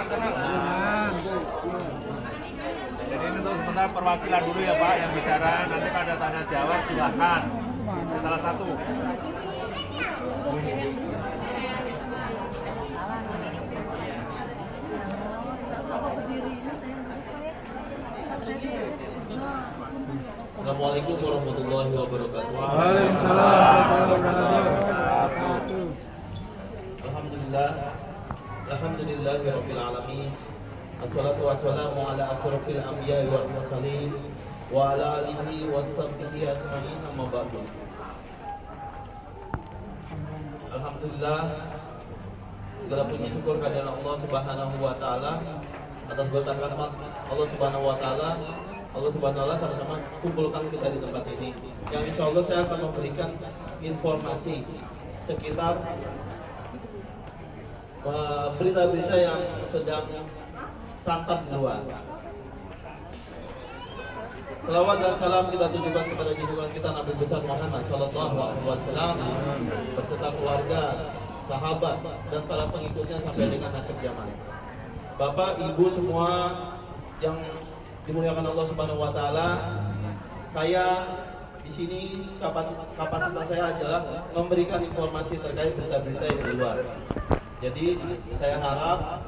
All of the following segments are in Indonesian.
Tenang. Jadi ini untuk sementara perwakilan dulu ya Pak yang bicara. Nanti kalau ada tanya jawab silakan. Salah satu. Assalamualaikum warahmatullahi wabarakatuh. Waalaikumsalam warahmatullahi wabarakatuh. Alhamdulillahirabbil alamin. Assalatu wassalamu ala asyrafil anbiya'i wal mursalin wa ala alihi washabbihi ajmain, amma ba'du. Alhamdulillah, segala puji syukur kehadirat Allah Subhanahu wa taala atas berkat rahmat Allah Subhanahu wa taala. Allah Subhanahu wa taala sama-sama kumpulkan kita di tempat ini. Yang insya Allah saya akan memberikan informasi sekitar berita-berita yang sedang santer di luar. Selawat dan salam kita tujukan kepada junjungan kita Nabi besar Muhammad Sallallahu Alaihi Wasallam beserta keluarga, sahabat dan para pengikutnya sampai dengan akhir zaman. Bapak, Ibu semua yang dimuliakan Allah Subhanahu Wa Taala, saya di sini kapasitas saya adalah memberikan informasi terkait berita-berita yang di luar. Jadi saya harap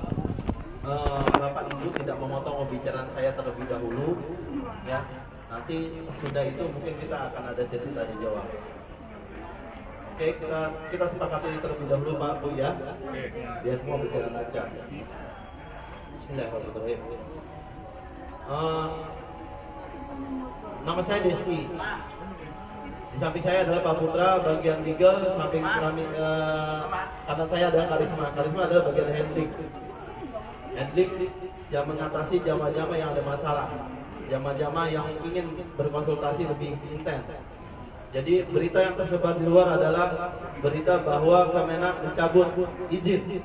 Bapak Ibu tidak memotong pembicaraan saya terlebih dahulu, ya. Nanti sudah itu mungkin kita akan ada sesi tanya jawab. Oke, kita sepakati terlebih dahulu Pak Bu ya. Biar semua berjalan lancar. Bismillahirrahmanirrahim. Nama saya Deski. Di samping saya adalah Pak Putra, bagian legal, samping kami kanan saya adalah Karisma. Karisma adalah bagian handling. Handling yang mengatasi jamaah-jamaah yang ada masalah, jamaah-jamaah yang ingin berkonsultasi lebih intens. Jadi berita yang tersebar di luar adalah berita bahwa Kemenak mencabut izin.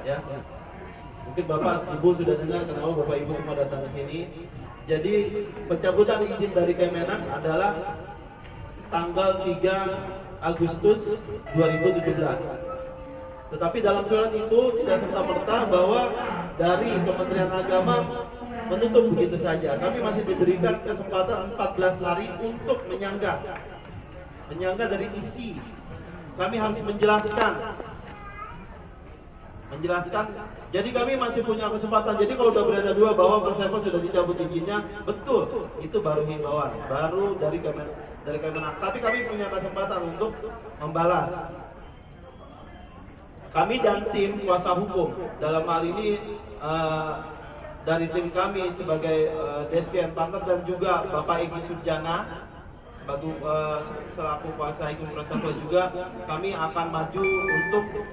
Ya. Mungkin Bapak Ibu sudah dengar, kenapa Bapak Ibu semua datang ke sini. Jadi pencabutan izin dari Kemenak adalah tanggal 3 Agustus 2017. Tetapi dalam surat itu tidak serta-merta bahwa dari Kementerian Agama menutup begitu saja. Kami masih diberikan kesempatan 14 hari untuk menyanggah dari isi. Kami harus menjelaskan. Jadi kami masih punya kesempatan. Jadi kalau sudah berada dua bahwa First Travel sudah dicabut izinnya, betul, itu baru himbauan, baru dari Kemenak. Tapi kami punya kesempatan untuk membalas. Kami dan tim kuasa hukum dalam hal ini dari tim kami sebagai Deski Partner dan juga Bapak Egy Surjana selaku kuasa hukum First Travel juga, kami akan maju untuk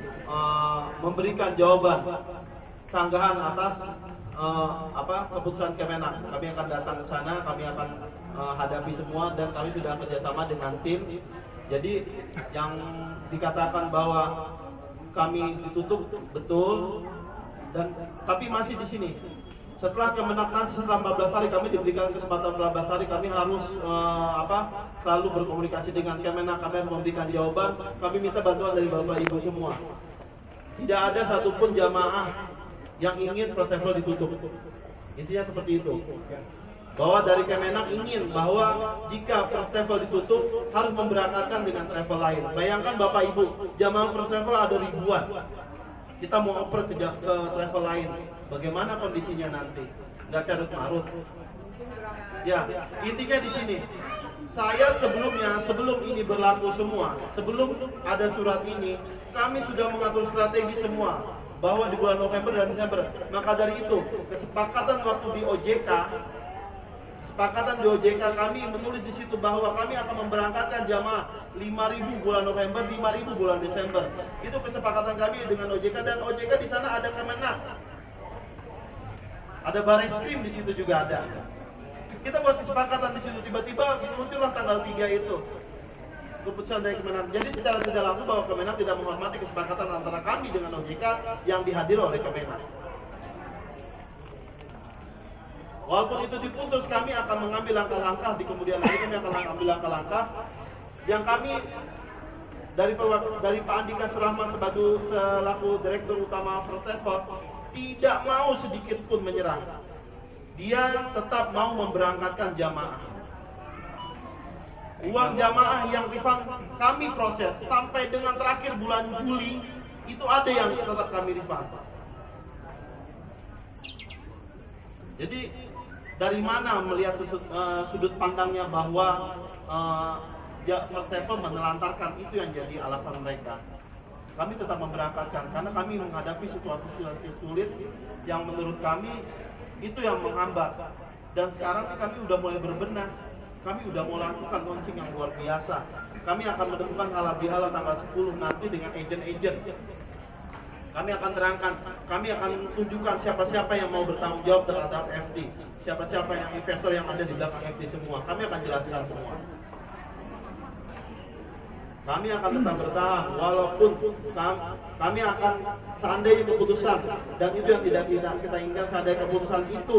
memberikan jawaban sanggahan atas keputusan Kemenak. Kami akan datang ke sana, kami akan hadapi semua dan kami sudah kerjasama dengan tim. Jadi yang dikatakan bahwa kami ditutup betul, dan tapi masih di sini. Setelah Kemenak nanti setelah 14 hari kami diberikan kesempatan 14 hari, kami harus selalu berkomunikasi dengan Kemenak, kami harus memberikan jawaban. Kami minta bantuan dari Bapak Ibu semua. Tidak ada satupun jamaah yang ingin First Travel ditutup. Intinya seperti itu. Bahwa dari Kemenak ingin bahwa jika First Travel ditutup harus memberangkatkan dengan travel lain. Bayangkan Bapak Ibu, jamaah First Travel ada ribuan. Kita mau oper ke travel lain. Bagaimana kondisinya nanti? Nggak carut marut. Ya, intinya di sini. Saya sebelum ini berlaku semua, sebelum ada surat ini, kami sudah mengatur strategi semua bahwa di bulan November dan Desember. Maka dari itu, kesepakatan waktu di OJK kami menulis di situ bahwa kami akan memberangkatkan jamaah 5.000 bulan November, 5.000 bulan Desember. Itu kesepakatan kami dengan OJK, dan OJK di sana ada Kemenak. Ada Bareskrim di situ juga ada. Kita buat kesepakatan di situ, tiba-tiba muncullah tanggal 3 itu keputusan dari Kemenak. Jadi secara tidak langsung bahwa Kemenak tidak menghormati kesepakatan antara kami dengan OJK yang dihadiri oleh Kemenak. Walaupun itu diputus, kami akan mengambil langkah-langkah di kemudian hari. Kami akan mengambil langkah-langkah yang kami dari Pak Andika Surahman selaku Direktur Utama First Travel tidak mau sedikit pun menyerah. Dia tetap mau memberangkatkan jamaah. Uang jamaah yang kami proses sampai dengan terakhir bulan Juli itu ada yang tetap kami refund. Jadi dari mana melihat sudut pandangnya bahwa First Travel menelantarkan itu yang jadi alasan mereka. Kami tetap memberangkatkan karena kami menghadapi situasi sulit yang menurut kami itu yang menghambat. Dan sekarang kami sudah mulai berbenah. Kami sudah mau lakukan launching yang luar biasa. Kami akan menemukan halal bihalal tanggal 10 nanti dengan agen-agen. Kami akan terangkan, kami akan tunjukkan siapa-siapa yang mau bertanggung jawab terhadap FT, siapa-siapa yang investor yang ada di belakang FT semua. Kami akan jelaskan semua. Kami akan tetap bertahan walaupun kami akan seandainya keputusan dan itu yang tidak kita inginkan, seandainya keputusan itu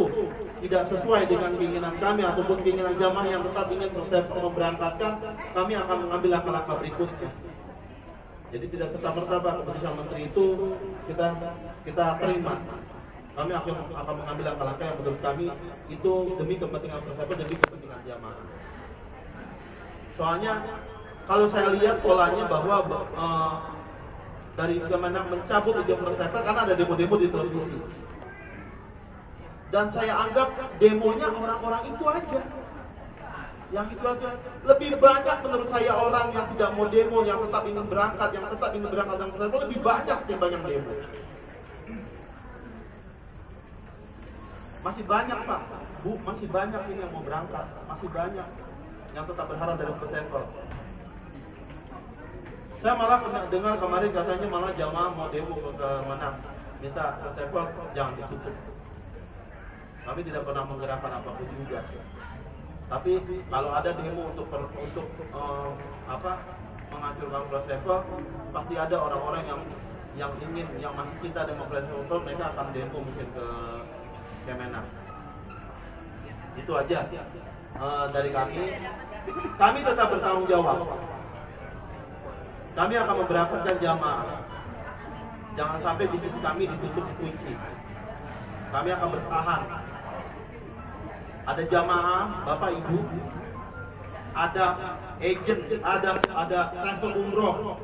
tidak sesuai dengan keinginan kami ataupun keinginan jamaah yang tetap ingin memberangkatkan, kami akan mengambil langkah-langkah berikutnya. Jadi tidak serta-merta keputusan menteri itu kita terima. Kami akan mengambil langkah-langkah yang menurut kami itu demi kepentingan bersama, demi kepentingan jamaah. Soalnya kalau saya lihat polanya bahwa dari Kemenang mencabut izin First karena ada demo-demo di televisi. Dan saya anggap demonya orang-orang itu aja. Yang itu aja. Lebih banyak menurut saya orang yang tidak mau demo, yang tetap ingin berangkat, yang tetap ingin berangkat dengan First Travel lebih banyak dibanding demo. Masih banyak Pak, Bu, masih banyak ini yang mau berangkat, masih banyak yang tetap berharap dari First Travel. Saya malah dengar kemarin katanya malah jamaah mau demo ke mana, minta First Travel jangan ditutup. Kami tidak pernah menggerakkan apapun juga. Tapi kalau ada demo untuk menghancurkan First Travel, pasti ada orang-orang yang masih cinta dengan First Travel, mereka akan demo mungkin ke Kemenang. Itu aja dari kami. Kami tetap bertanggung jawab. Kami akan memberangkatkan jamaah. Jangan sampai bisnis kami ditutup kunci. Kami akan bertahan. Ada jamaah, Bapak Ibu, ada agent, ada travel umroh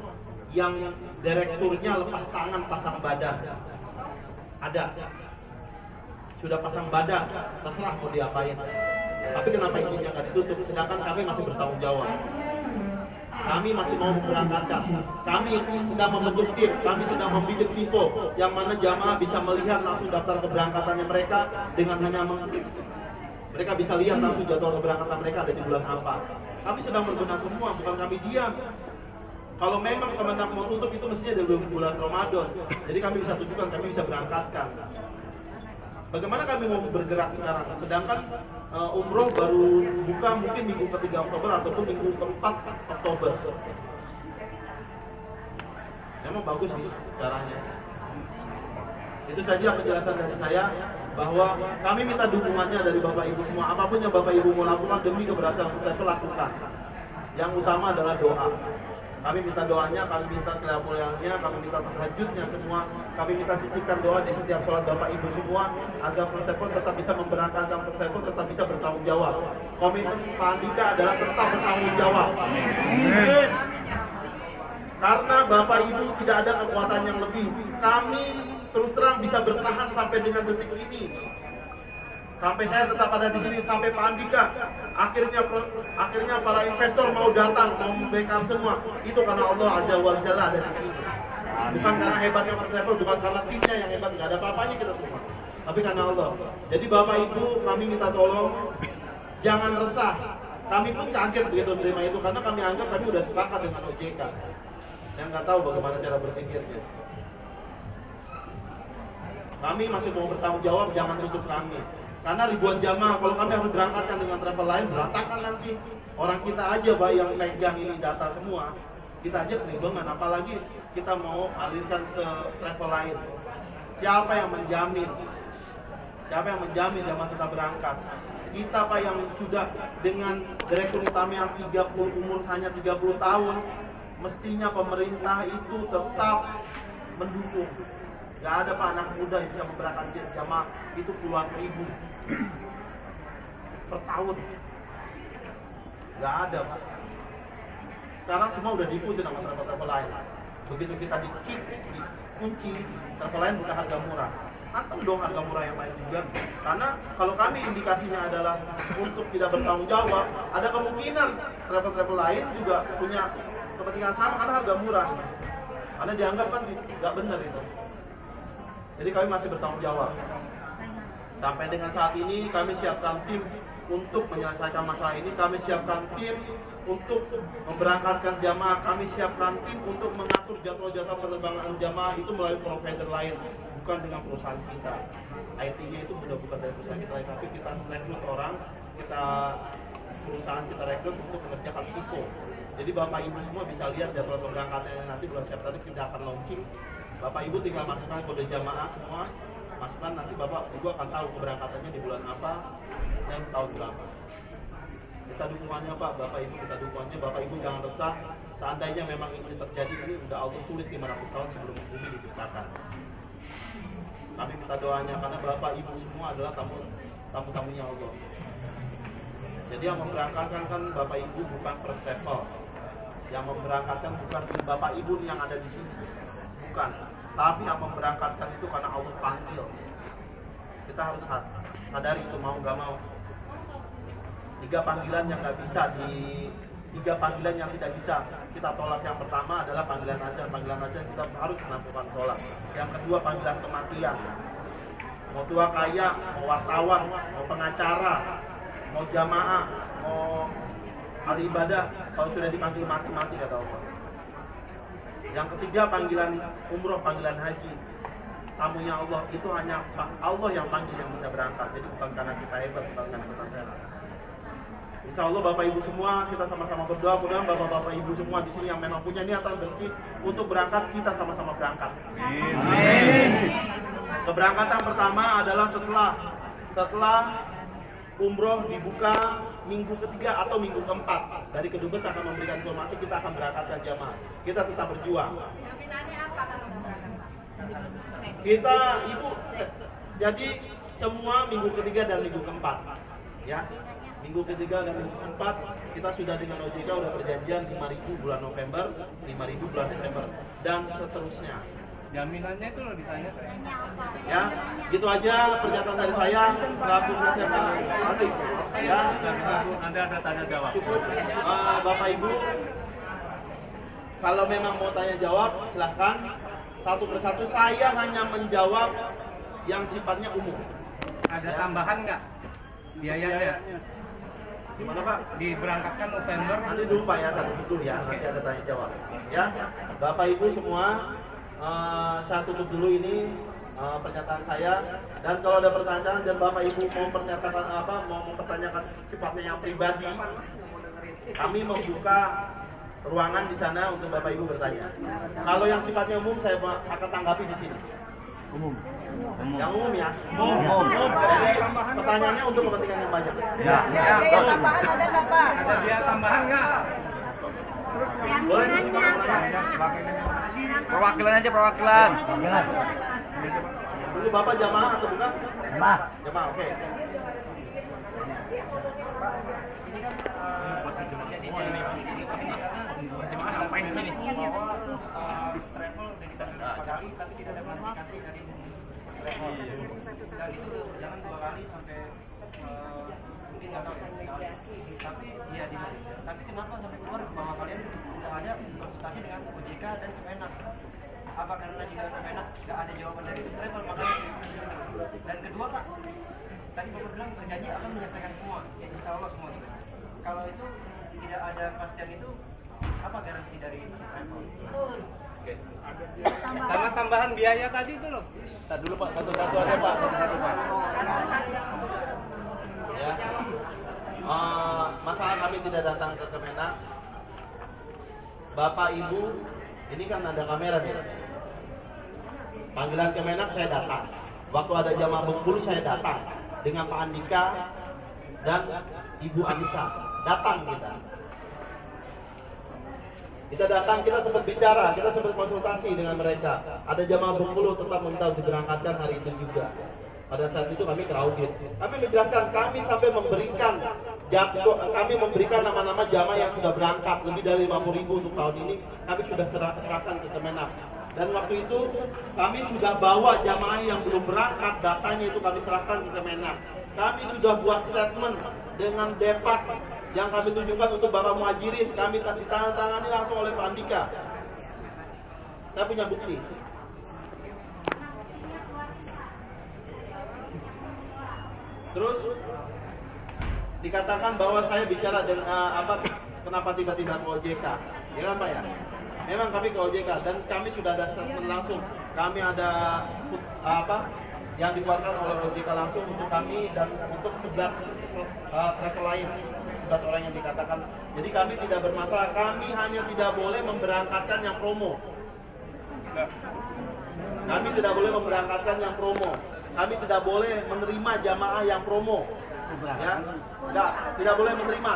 yang direkturnya lepas tangan pasang badan. Ada. Sudah pasang badan, terserah mau diapain. Tapi kenapa izinnya nggak ditutup? Sedangkan kami masih bertanggung jawab. Kami masih mau memberangkatkan. Kami sedang membentuk tim, kami sedang membidik people yang mana jamaah bisa melihat langsung daftar keberangkatannya mereka dengan hanya mengklik. Mereka bisa lihat langsung jadwal keberangkatan mereka ada di bulan apa. Kami sedang berbenah semua, bukan kami diam. Kalau memang Kemenang mau tutup itu mestinya dari bulan Ramadan. Jadi kami bisa tunjukkan, kami bisa berangkatkan. Bagaimana kami mau bergerak sekarang? Sedangkan umroh baru buka mungkin minggu ke-3 Oktober ataupun minggu ke-4 Oktober. Memang bagus sih caranya. Itu saja penjelasan dari saya, bahwa kami minta dukungannya dari Bapak Ibu semua. Apapun yang Bapak Ibu mau lakukan demi keberhasilan First Travel, lakukan. Yang utama adalah doa. Kami minta doanya, kami minta kelaburannya, kami minta tahajudnya semua. Kami minta sisipkan doa di setiap sholat Bapak Ibu semua agar First Travel tetap bisa memberangkatkan First Travel, tetap bisa bertanggung jawab. Komitmen Pak Andika adalah tetap bertanggung jawab. Amin. Karena Bapak Ibu tidak ada kekuatan yang lebih. Kami terus terang bisa bertahan sampai dengan detik ini. Sampai saya tetap ada di sini, sampai Pak Andika akhirnya para investor mau datang, mau membackup semua. Itu karena Allah Azza wa Jalla ada di sini. Bukan karena hebatnya First Travel, bukan karena timnya yang hebat, nggak ada apa-apanya kita semua. Tapi karena Allah. Jadi Bapak Ibu, kami minta tolong jangan resah. Kami pun kaget begitu menerima itu karena kami anggap kami udah sepakat dengan OJK. Yang nggak tahu bagaimana cara berpikirnya. Kami masih mau bertanggung jawab, jangan tutup kami. Karena ribuan jamaah, kalau kami harus berangkatkan dengan travel lain, berantakan nanti. Orang kita aja Pak yang megang ini data semua, kita aja keribangan, apalagi kita mau alirkan ke travel lain. Siapa yang menjamin? Siapa yang menjamin jamaah kita berangkat? Kita Pak yang sudah dengan direktur utama yang umur hanya 30 tahun, mestinya pemerintah itu tetap mendukung. Gak ada Pak anak muda yang bisa memberangkatkan jamaah itu puluhan ribu per tahun. Gak ada Pak. Sekarang semua udah diikuti sama travel-travel lain. Begitu kita dikunci, travel lain bukan harga murah. Atau dong harga murah yang lain juga. Karena kalau kami indikasinya adalah untuk tidak bertanggung jawab, ada kemungkinan travel-travel lain juga punya kepentingan sama karena harga murah. Karena dianggap kan nggak benar itu. Jadi kami masih bertanggung jawab. Sampai dengan saat ini kami siapkan tim untuk menyelesaikan masalah ini. Kami siapkan tim untuk memberangkatkan jamaah. Kami siapkan tim untuk mengatur jadwal-jadwal penerbangan jamaah itu melalui provider lain, bukan dengan perusahaan kita. IT-nya itu sudah bukan dari perusahaan kita, tapi kita rekrut orang, perusahaan kita rekrut untuk mengerjakan FIFO. Jadi Bapak Ibu semua bisa lihat jadwal pemberangkatannya nanti bulan September kita akan launching. Bapak Ibu tinggal masukkan kode jamaah semua, masukkan nanti Bapak Ibu akan tahu keberangkatannya di bulan apa dan tahun berapa. Kita dukungannya Pak, Bapak Ibu kita dukungannya. Bapak Ibu jangan resah, seandainya memang ini terjadi, ini udah Allah tulis 500 tahun sebelum bumi diciptakan. Kami minta doanya karena Bapak Ibu semua adalah tamu-tamunya Allah. Jadi yang memberangkatkan kan Bapak Ibu bukan first travel. Yang memberangkatkan bukan Bapak Ibu yang ada di sini. Bukan. Tapi yang memberangkatkan itu karena Allah panggil. Kita harus sadari itu mau gak mau. Tiga panggilan yang tidak bisa kita tolak. Yang pertama adalah panggilan azan. Panggilan azan kita harus melakukan sholat. Yang kedua panggilan kematian. Mau tua kaya, mau wartawan, mau pengacara, mau jamaah, mau ahli ibadah, kalau sudah dipanggil mati kata Allah. Yang ketiga panggilan umroh, panggilan haji. Tamunya Allah itu hanya Allah yang panggil yang bisa berangkat. Jadi bukan karena kita hebat, bukan karena kita sehat. Insya Allah Bapak Ibu semua kita sama-sama berdoa, mudah-mudahan Bapak-Bapak Ibu semua di sini yang memang punya niatan bersih untuk berangkat, kita sama-sama berangkat. Amin. Keberangkatan pertama adalah setelah umroh dibuka minggu ketiga atau minggu keempat. Dari kedubes akan memberikan informasi, kita akan berangkatkan jamaah. Kita tetap berjuang. Jaminannya apa kalau berangkat? Kita Ibu jadi semua minggu ketiga dan minggu keempat. Ya. Minggu ketiga dan minggu keempat kita sudah dengan OJK sudah perjanjian 5.000 bulan November, 5.000 bulan Desember dan seterusnya. Jaminannya itu loh ditanya. Ya, gitu aja pernyataan dari saya selaku persiapan nanti. Ya, Nanti ada tanya jawab. cukup Bapak Ibu. Kalau memang mau tanya jawab silahkan satu persatu. Saya hanya menjawab yang sifatnya umum. Ada tambahan nggak biayanya? Gimana Pak? Diberangkatkan November. Nanti dulu Pak ya, satu dulu ya, nanti ada tanya jawab. Ya, Bapak Ibu semua, saya tutup dulu ini pernyataan saya. Dan kalau ada pertanyaan dan Bapak Ibu mau mempertanyakan sifatnya yang pribadi, kami membuka ruangan di sana untuk Bapak Ibu bertanya. Kalau yang sifatnya umum saya akan tanggapi di sini. Umum. Yang umum ya. Umum. Jadi pertanyaannya untuk kepentingan yang banyak. Ya. Ada biaya tambahan nggak? Boleh. Perwakilan aja, perwakilan. Jangan. Dulu Bapak jamaah atau bukan? Jamaah. Jamaah, oke. Jemaah ngapain di sini? Travel udah kita berapa kali tapi tidak ada klarifikasi dari travel. Dan itu berjalan 2 kali sampai mungkin nggak tahu ya. Tapi ya tapi kenapa sampai keluar bahwa kalian tidak ada konsultasi dengan OJK dan Kemenak? Apa karena juga Kemenak nggak ada jawaban dari travel makanya? Dan kedua Pak, tadi Bapak bilang berjanji akan menyelesaikan semua, ya insya Allah semua. Kalau itu tidak ada kepastian itu, apa garansi dari travel? Sama tambahan biaya tadi itu loh. Tadi dulu Pak, satu-satu aja Pak, satu-satu Pak. Ya. Masalah kami tidak datang ke Kemenak. Bapak Ibu, ini kan ada kamera nih. Panggilan Kemenak saya datang. Waktu ada jamaah Bengkulu saya datang dengan Pak Andika dan Ibu Anissa. Datang kita. Kita datang, kita sempat bicara, kita sempat konsultasi dengan mereka. Ada jamaah Bengkulu tetap minta diberangkatkan hari itu juga. Pada saat itu kami keraudit. Kami menjelaskan, kami sampai memberikan kami memberikan nama-nama jamaah yang sudah berangkat lebih dari 50.000 untuk tahun ini. Kami sudah serahkan ke Kemenak. Dan waktu itu kami sudah bawa jamaah yang belum berangkat, datanya itu kami serahkan ke Kemenak. Kami sudah buat statement dengan depak yang kami tunjukkan untuk Bapak Muhajirin. Kami ditandatangani langsung oleh Pak Andika. Saya punya bukti. Terus dikatakan bahwa saya bicara dengan kenapa tiba-tiba ke OJK? Ya kan Pak ya? Memang kami ke OJK dan kami sudah ada statement langsung. Kami ada yang dikeluarkan oleh OJK langsung untuk kami dan untuk 11 travel lain, 11 orang yang dikatakan. Jadi kami tidak bermasalah. Kami hanya tidak boleh memberangkatkan yang promo. Kami tidak boleh memberangkatkan yang promo. Kami tidak boleh menerima jamaah yang promo. Ya, tidak boleh menerima,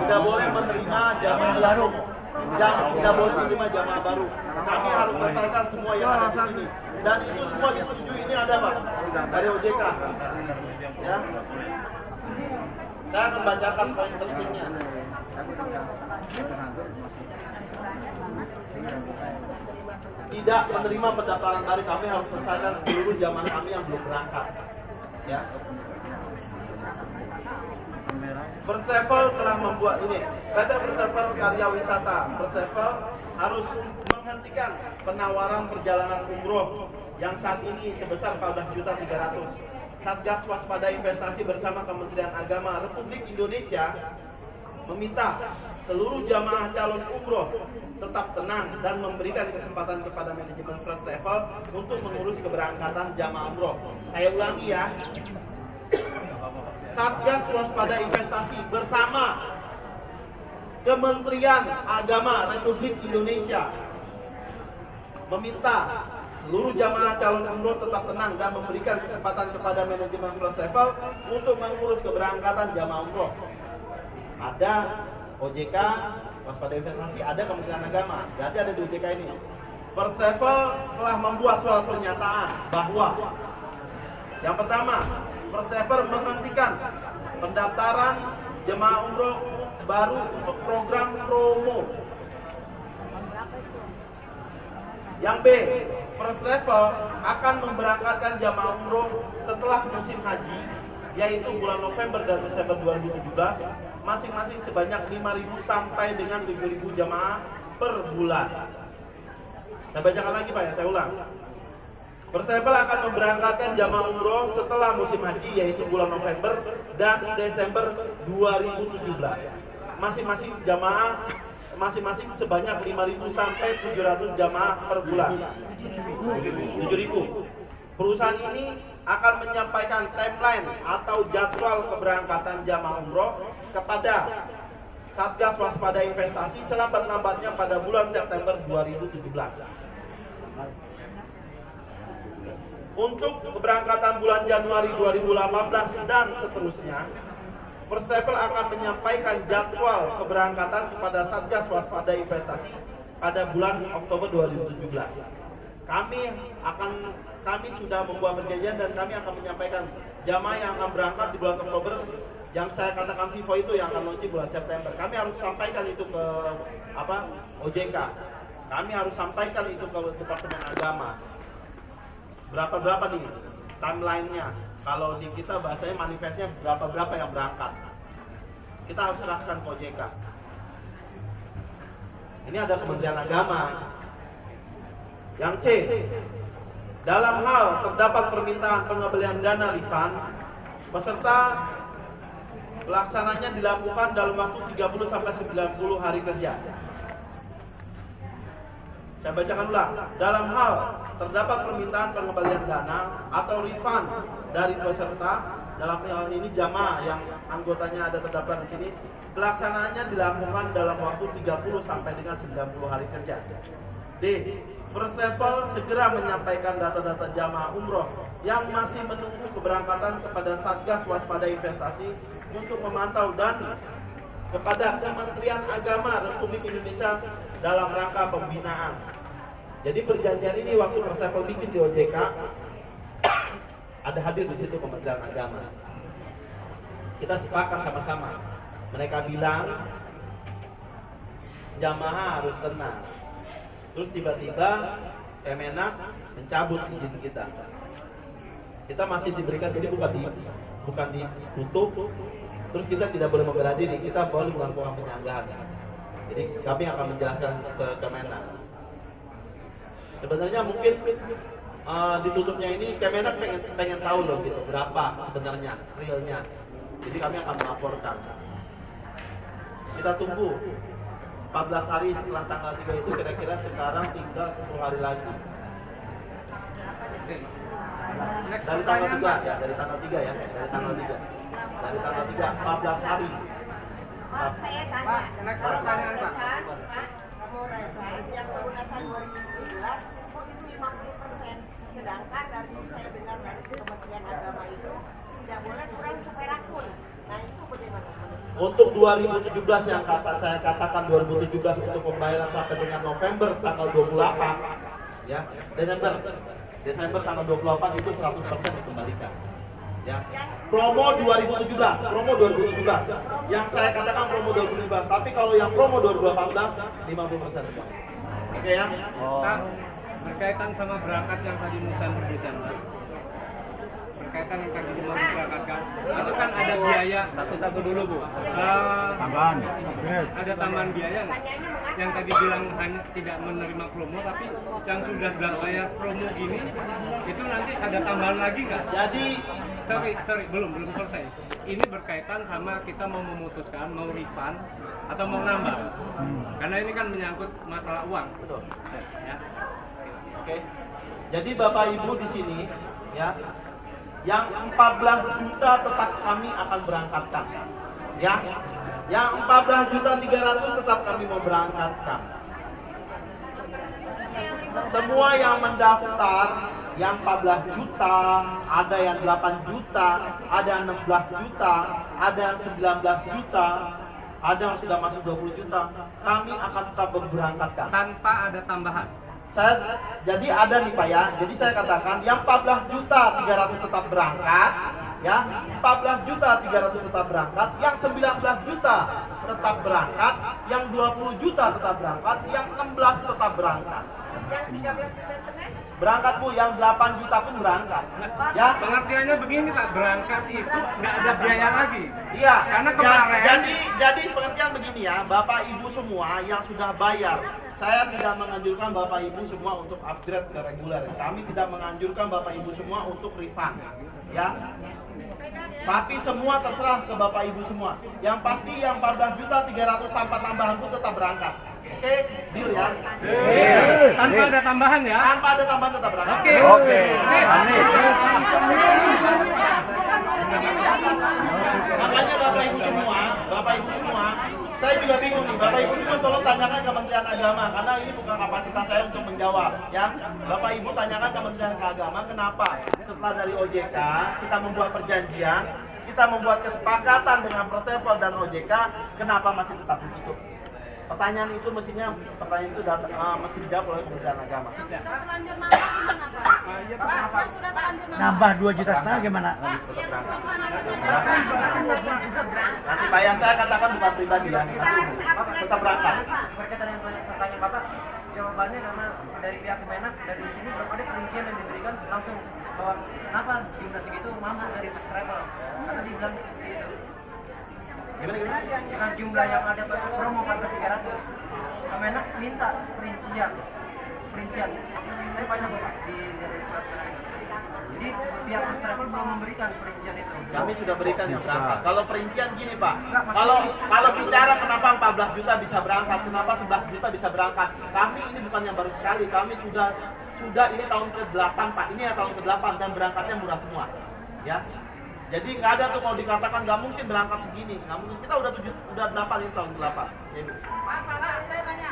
tidak boleh menerima jamaah baru. Tidak boleh menerima jamaah baru. Kami harus selesaikan semua yang ada di sini. Dan itu semua disetujui. Ini ada Pak dari OJK. Ya, saya akan bacakan poin pentingnya. Tidak menerima pendaftaran tarif, kami harus selesaikan seluruh jamaah kami yang belum berangkat. Ya. First Travel telah membuat ini. PT First Travel Karya Wisata. First Travel harus menghentikan penawaran perjalanan umroh yang saat ini sebesar 14.300.000. Satgas Waspada Investasi bersama Kementerian Agama Republik Indonesia meminta seluruh jamaah calon umroh tetap tenang dan memberikan kesempatan kepada manajemen First Travel untuk mengurus keberangkatan jamaah umroh. Saya ulangi ya. Satgas Waspada Investasi bersama Kementerian Agama Republik Indonesia meminta seluruh jamaah calon umroh tetap tenang dan memberikan kesempatan kepada manajemen First Travel untuk mengurus keberangkatan jamaah umroh. Ada OJK, Waspada Investasi, ada Kementerian Agama. Berarti ada di OJK ini. First Travel telah membuat suatu pernyataan bahwa yang pertama, First Travel menghentikan pendaftaran jemaah umroh baru untuk program promo. Yang B, First Travel akan memberangkatkan jemaah umroh setelah musim haji, yaitu bulan November dan Desember 2017, masing-masing sebanyak 5.000 sampai dengan 7.000 jemaah per bulan. Saya bacakan lagi Pak ya, saya ulang. First Travel akan memberangkatkan jamaah umroh setelah musim haji, yaitu bulan November dan Desember 2017. Masing-masing sebanyak 5.000 sampai 700 jamaah per bulan. 7.000. Perusahaan ini akan menyampaikan timeline atau jadwal keberangkatan jamaah umroh kepada Satgas Waspada Investasi selambat-lambatnya pada bulan September 2017. Untuk keberangkatan bulan Januari 2018 dan seterusnya, First Travel akan menyampaikan jadwal keberangkatan kepada Satgas Waspada Investasi pada bulan Oktober 2017. Kami sudah membuat perjanjian dan kami akan menyampaikan jamaah yang akan berangkat di bulan Oktober, yang saya katakan Vivo itu yang akan launching bulan September. Kami harus sampaikan itu ke OJK. Kami harus sampaikan itu ke Departemen Agama. Berapa nih timeline-nya? Kalau di kita bahasanya manifestnya berapa yang berangkat. Kita harus serahkan ke OJK. Ini ada Kementerian Agama. Yang C, dalam hal terdapat permintaan pengembalian dana refund, peserta pelaksananya dilakukan dalam waktu 30 sampai 90 hari kerja. Saya bacakan ulang. Dalam hal terdapat permintaan pengembalian dana atau refund dari peserta, dalam hal ini jamaah yang anggotanya ada terdaftar di sini, pelaksanaannya dilakukan dalam waktu 30 sampai dengan 90 hari kerja. D. First Travel segera menyampaikan data-data jamaah umroh yang masih menunggu keberangkatan kepada Satgas Waspada Investasi untuk memantau dan kepada Kementerian Agama Republik Indonesia dalam rangka pembinaan. Jadi perjanjian ini waktu first travel bikin di OJK ada hadir di situ Kementerian Agama. Kita sepakat sama-sama. Mereka bilang jamaah harus tenang. Terus tiba-tiba Kemenak mencabut izin kita. Kita masih diberikan, jadi bukan ditutup. Terus kita tidak boleh membela diri, kita boleh melakukan penyanggahan. Jadi kami akan menjelaskan ke Kemenak. Sebenarnya mungkin ditutupnya ini Kemenak pengen tahu loh gitu berapa sebenarnya realnya. Jadi kami akan melaporkan. Kita tunggu 14 hari setelah tanggal 3 itu kira-kira sekarang tinggal 10 hari lagi. Dari tanggal 3 ya, dari tanggal 3 ya, dari tanggal 3. Dari tanggal 3 14 hari. Pak, saya tanya. Pak, next pertanyaan, Pak. Pak, kamu yang pelunasan 2017 kok itu 50%, sedangkan dari saya dengar dari Kementerian Agama itu tidak boleh kurang seperakun. Nah itu bagaimana? Untuk 2017 yang saya katakan 2017 untuk pembayaran sampai dengan November tanggal 28 ya, Desember tanggal 28 itu 100% dikembalikan. Ya. Promo 2017 yang saya katakan promo 2017, tapi kalau yang promo 2018 50% semua. Oke ya? Pak, berkaitan sama berangkat yang tadi Nusan berbicara, Pak. Berkaitan yang tadi mau diberangkatkan, itu kan ada biaya satu dulu Bu. Tambahan. Ada tambahan biaya nggak? Yang tadi bilang hanya tidak menerima promo, tapi yang sudah bayar promo gini, itu nanti ada tambahan lagi nggak? Jadi Sorry, belum selesai. Ini berkaitan sama kita mau memutuskan mau refund atau mau nambah. Karena ini kan menyangkut masalah uang. betul. Ya. Oke. Jadi Bapak Ibu di sini ya, yang 14 juta tetap kami akan berangkatkan. Ya. Yang 14.300.000 tetap kami mau berangkatkan. Semua yang mendaftar yang 14 juta, ada yang 8 juta, ada yang 16 juta, ada yang 19 juta, ada yang sudah masuk 20 juta, kami akan tetap berangkatkan. Tanpa ada tambahan. Jadi ada nih Pak ya, jadi saya katakan yang 14.300.000 tetap berangkat, ya, 14.300.000 tetap berangkat, yang 19 juta tetap berangkat, yang 20 juta tetap berangkat, yang 16 tetap berangkat. Yang 13 Berangkat Bu, yang 8 juta pun berangkat. Ya, Pengertiannya begini Pak, berangkat itu nggak ada biaya lagi. iya. Karena kemarin Jadi pengertian begini ya, Bapak Ibu semua yang sudah bayar, saya tidak menganjurkan Bapak Ibu semua untuk upgrade ke reguler. Kami tidak menganjurkan Bapak Ibu semua untuk refund. Ya. Tapi semua terserah ke Bapak Ibu semua. Yang pasti yang 14.300.000 tanpa tambahan pun tetap berangkat. Oke, deal ya. tanpa ada tambahan ya. Tanpa ada tambahan tetap berangkat. Oke. Makanya Bapak Ibu semua, saya juga bingung nih. Bapak Ibu semua tolong tanyakan Kementerian Agama karena ini bukan kapasitas saya untuk menjawab. Ya, Bapak Ibu tanyakan Kementerian Agama kenapa setelah dari OJK kita membuat perjanjian, kita membuat kesepakatan dengan Pertepol dan OJK, kenapa masih tetap ditutup? Pertanyaan itu mesti dijawab oleh Kementerian Agama. terlanjur nambah gimana Pak? Yang sudah terlanjur Nambah 2,5 juta gimana? Tetap berangkat. Nanti Pak yang saya katakan bukan pribadi ya, tetap berangkat. Berkaitan dengan pertanyaan Bapak, jawabannya karena dari pihak Kemenak dari sini belum ada perincian yang diberikan langsung bahwa kenapa jumlah segitu mampu dari first travel karena dibilang seperti itu. Gimana? Dengan jumlah yang ada promo 14.300, Kemenak minta perincian. Saya banyak Pak di surat Kemenak. Jadi pihak first travel belum memberikan perincian itu. Kami sudah berikan yang berangkat. Kalau perincian gini Pak, kalau bicara kenapa 14 juta bisa berangkat, kenapa 11 juta bisa berangkat, kami ini bukan yang baru sekali, kami sudah ini tahun ke-8 Pak, ini ya tahun ke-8 dan berangkatnya murah semua, ya. Jadi nggak ada tuh kalau dikatakan nggak mungkin berangkat segini, nggak mungkin. Kita udah 8 ini tahun ke-8. Ya, Bu. Pak, saya tanya,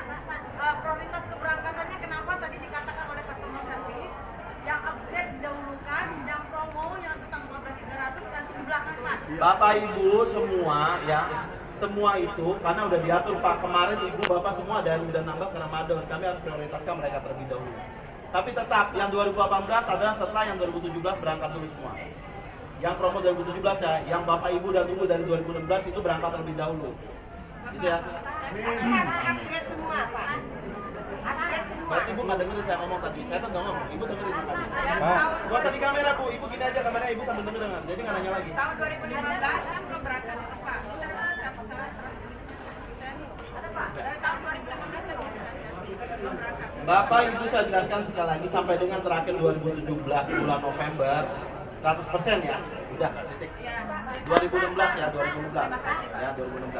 prioritas keberangkatannya kenapa tadi dikatakan oleh customer service yang upgrade didahulukan, yang promo yang tentang 15.300 nanti di belakang Pak. Bapak Ibu semua ya, semua itu karena udah diatur Pak, kemarin ibu bapak semua ada yang udah nambah ke Ramadan, kami harus prioritaskan mereka terlebih dahulu. Tapi tetap yang 2018 adalah setelah yang 2017 berangkat dulu semua. Yang promo 2017 ya, yang bapak ibu dan ibu dari 2016 itu berangkat terlebih dahulu. Gitu ya. Upgrade semua, Pak. Upgrade semua. Berarti ibu nggak dengerin saya ngomong tadi, saya tuh nggak ngomong, ibu dengerin tadi. Pak. Gua tadi kamera bu, ibu gini aja kameranya, ibu sambil dengerin, jadi nggak nanya lagi. Tahun 2015 kan belum berangkat itu, Pak. Ada, Pak. Dari tahun 2018 kan belum berangkat. Bapak ibu saya jelaskan sekali lagi sampai dengan terakhir 2017 bulan November 100% ya, udah titik. 2016 ya, 2016 ya 2016.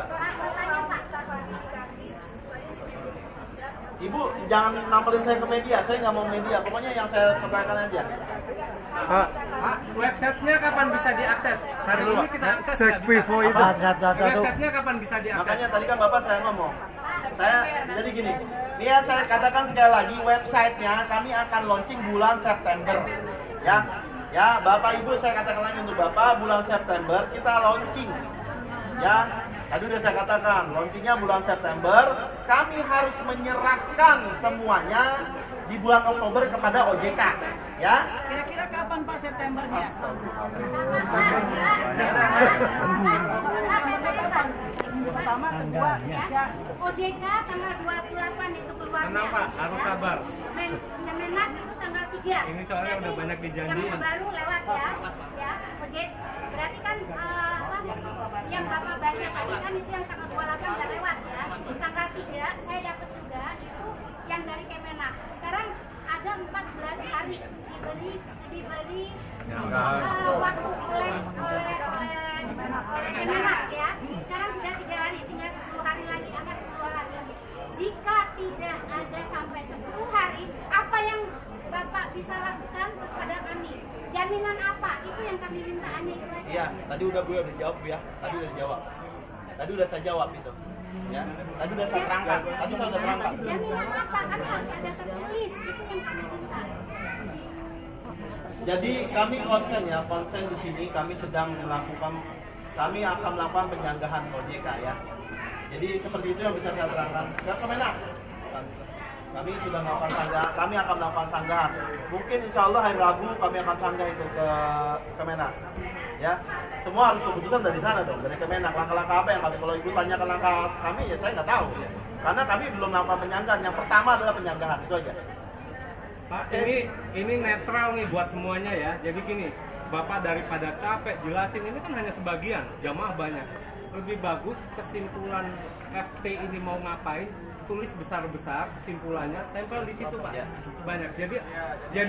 Ibu jangan nampelin saya ke media, saya nggak mau media. Pokoknya yang saya sampaikan aja. Pak, Websitenya kapan bisa diakses? Hari ini kita akses cek nggak bisa? Vivo itu. Websitenya kapan bisa diakses? Makanya tadi kan Bapak saya ngomong. Saya jadi gini. Ini ya saya katakan sekali lagi, websitenya kami akan launching bulan September. Ya, Bapak Ibu saya katakan lagi untuk Bapak bulan September kita launching. Ya, tadi udah saya katakan launchingnya bulan September. Kami harus menyerahkan semuanya di bulan Oktober kepada OJK. Ya. Kira-kira kapan Pak Septembernya? Pertama, kedua, ya. OJK tanggal 28 itu keluarnya. Tenang Pak, harus sabar. Kemenak itu tanggal 3. Ini soalnya udah banyak dijanjiin. Yang baru lewat ya. Ya, OJK. Berarti kan yang Bapak baca tadi kan itu yang tanggal 28 udah lewat ya. Tanggal 3 saya dapat juga itu yang dari Kemenak. Sekarang ada 14 hari diberi waktu oleh Kemenak ya. Sekarang sudah 3 hari, tinggal 10 hari lagi, akan 10 hari lagi. Jika tidak ada sampai 10 hari, apa yang Bapak bisa lakukan kepada kami? Jaminan apa? Itu yang kami minta hanya itu aja. Iya, tadi udah Bu udah jawab ya. Tadi udah jawab. Tadi udah saya jawab itu. Ya, tadi udah saya terangkan. Tadi saya udah terangkan. Jaminan apa? Kami harus ada tertulis. Itu yang kami minta. Jadi kami konsen di sini kami sedang melakukan, kami akan melakukan penyanggahan OJK ya. Jadi seperti itu yang bisa saya terangkan. Ke Kemenak. Kami sudah melakukan sanggahan, kami akan melakukan sanggahan. Mungkin insya Allah hari Rabu kami akan sanggah itu ke Kemenak. Ya, semua harus keputusan dari sana dong, dari Kemenak. Langkah-langkah apa yang kami, kalau ibu tanyakan langkah kami ya saya nggak tahu. Karena kami belum melakukan penyanggahan. Yang pertama adalah penyanggahan itu aja. Pak, ini netral nih buat semuanya ya. Jadi gini, Bapak daripada capek jelasin, ini kan hanya sebagian, jamaah banyak. Lebih bagus kesimpulan FT ini mau ngapain, tulis besar-besar kesimpulannya, tempel di situ Pak. Banyak. Jadi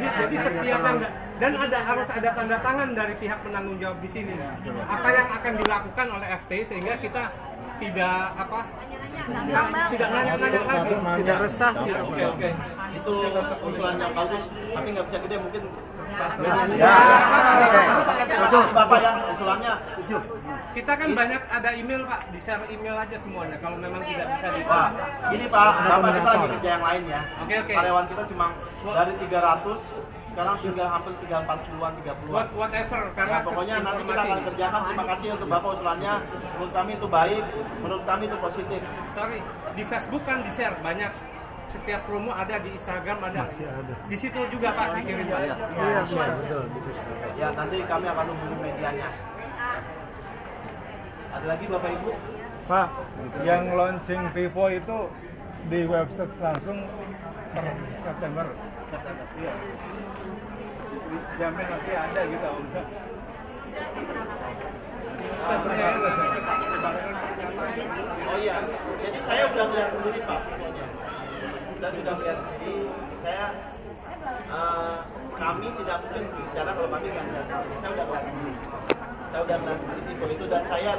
setiap yang dan harus ada tanda tangan dari pihak penanggung jawab di sini. Apa yang akan dilakukan oleh FT sehingga kita tidak tidak nanya-nanya lagi, tidak resah. Oke. Itu usulan yang bagus, tapi nggak bisa gede mungkin. Bapak yang usulannya. Kita kan banyak ada email Pak, di share email aja semuanya kalau memang tidak bisa di. Pak, gini Pak, Bapak kita lagi kerja yang lain ya. Oke. Karyawan kita cuma dari 300 sekarang sudah hampir 340-an, 30-an. Whatever, karena Ya, pokoknya nanti kita akan kerjakan. Terima kasih untuk Bapak usulannya. Menurut kami itu baik, menurut kami itu positif. Sorry, di Facebook kan di share banyak. Setiap promo ada di Instagram ada. Di situ juga Pak dikirim Pak. Iya, betul. Ya, nanti kami akan hubungi medianya. Ada lagi Bapak Ibu? Pak, yang launching Vivo itu di website langsung per September. Iya. Jamin nanti ada gitu enggak? Oh iya, jadi saya udah melihat sendiri Pak. Saya sudah melihat sendiri. Kami tidak mungkin bicara kalau kami nggak melihat sendiri. Saya udah melihat sendiri. Saya udah melihat sendiri Vivo itu, dan saya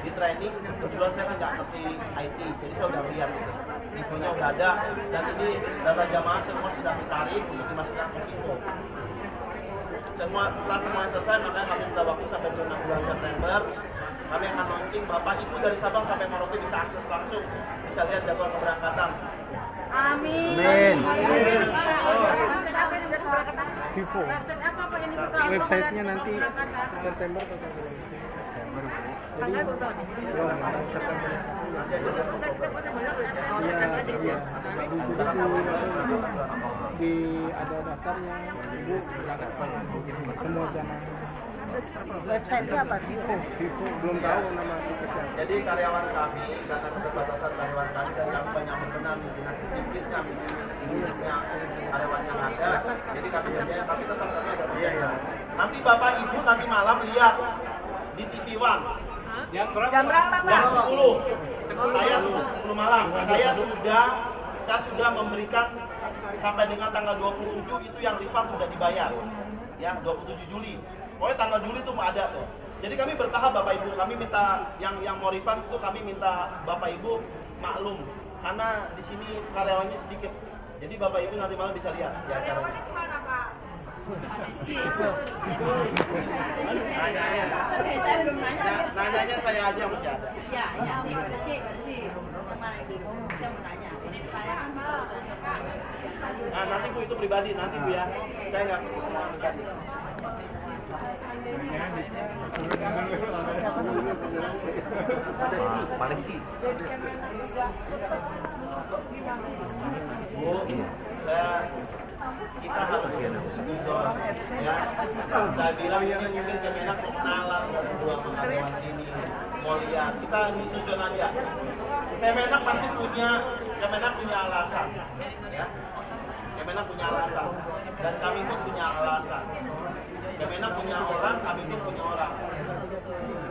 di training kebetulan saya kan nggak ngerti IT, jadi saya udah lihat itu. Infonya udah ada, dan ini data jamaah semua sudah ditarik untuk dimasukkan ke Vivo. Setelah semuanya selesai, makanya kami minta waktu sampai bulan September. Kami akan launching, Bapak Ibu dari Sabang sampai Merauke bisa akses langsung, bisa lihat jadwal keberangkatan. Amin. Vivo. Website apa yang dibuka? Websitenya nanti September atau September? Tanggal belum tahu nih. Belum, September. Iya. Di ada daftarnya, ibu berangkat semua jamaah. Website-nya apa? Vivo belum tahu nama tiketnya. Jadi karyawan kami karena keterbatasan karyawan kami dan kami banyak berkenan dengan sedikitnya minimnya karyawan yang ada. Jadi kami tapi tetap kami ada. Iya. Nanti bapak ibu nanti malam lihat di TV One. Jam berapa? Jam berapa, Bang? Jam 10. Saya 10 malam. Saya sudah memberikan sampai dengan tanggal 27 itu yang refund sudah dibayar. Ya, 27 Juli. Pokoknya tanggal Juli itu ada tuh. Jadi kami bertahap Bapak Ibu, kami minta yang mau refund itu kami minta Bapak Ibu maklum karena di sini karyawannya sedikit. Jadi Bapak Ibu nanti malam bisa lihat di acara ini. Mana, Pak? Nanyanya saya aja masih ada. Ya, bersih. Kemana itu? Saya mau nanya. Ini saya kan mau. Nah, nanti Bu itu pribadi, nanti Bu ya. Saya nggak pribadi. Palesti. Bu, kita harus ya. Saya bilang ini mungkin Kemenak mau kenalan dari dua karyawan sini, mau lihat. Kita institusi aja. Kemenak pasti punya alasan, ya. Kemenak punya alasan, dan kami pun punya alasan. Kemenak punya orang, kami pun punya orang.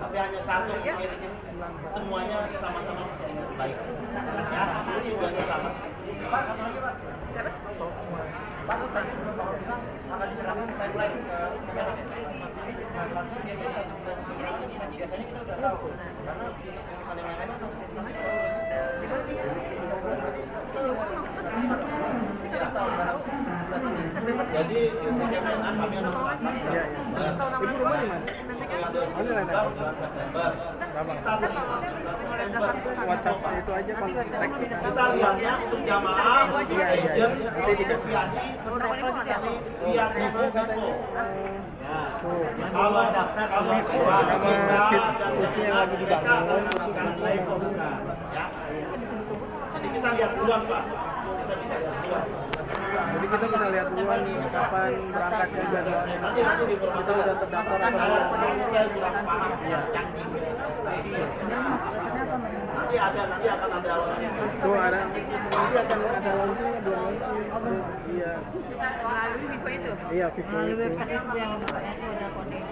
Tapi hanya satu mungkin semuanya sama-sama baik. Ya, ini tujuannya sama. Akan diserahkan timeline ke Kemenak. Biasanya kita udah tahu karena misalnya yang lain jadi di Kemenak kami akan melakukan Ibu rumah di mana? September. WhatsApp itu aja kontak. Kita lihatnya untuk jamaah, untuk agent, untuk aviasi, kami lihatnya ke Vivo. Kalau daftar, kalau kursi yang lagi dibangun, ya. Jadi kita lihat duluan Pak. Kita bisa lihat duluan. Jadi kita bisa lihat duluan nih kapan berangkatnya jadwalnya. Nanti Kita udah terdaftar atau belum? saya kurang paham ya. Nanti akan ada launching. Tuh ada, nanti akan ada launchingnya, dua launching. Iya. Melalui Vivo itu? Iya, Vivo Melalui itu. website itu yang itu udah coding.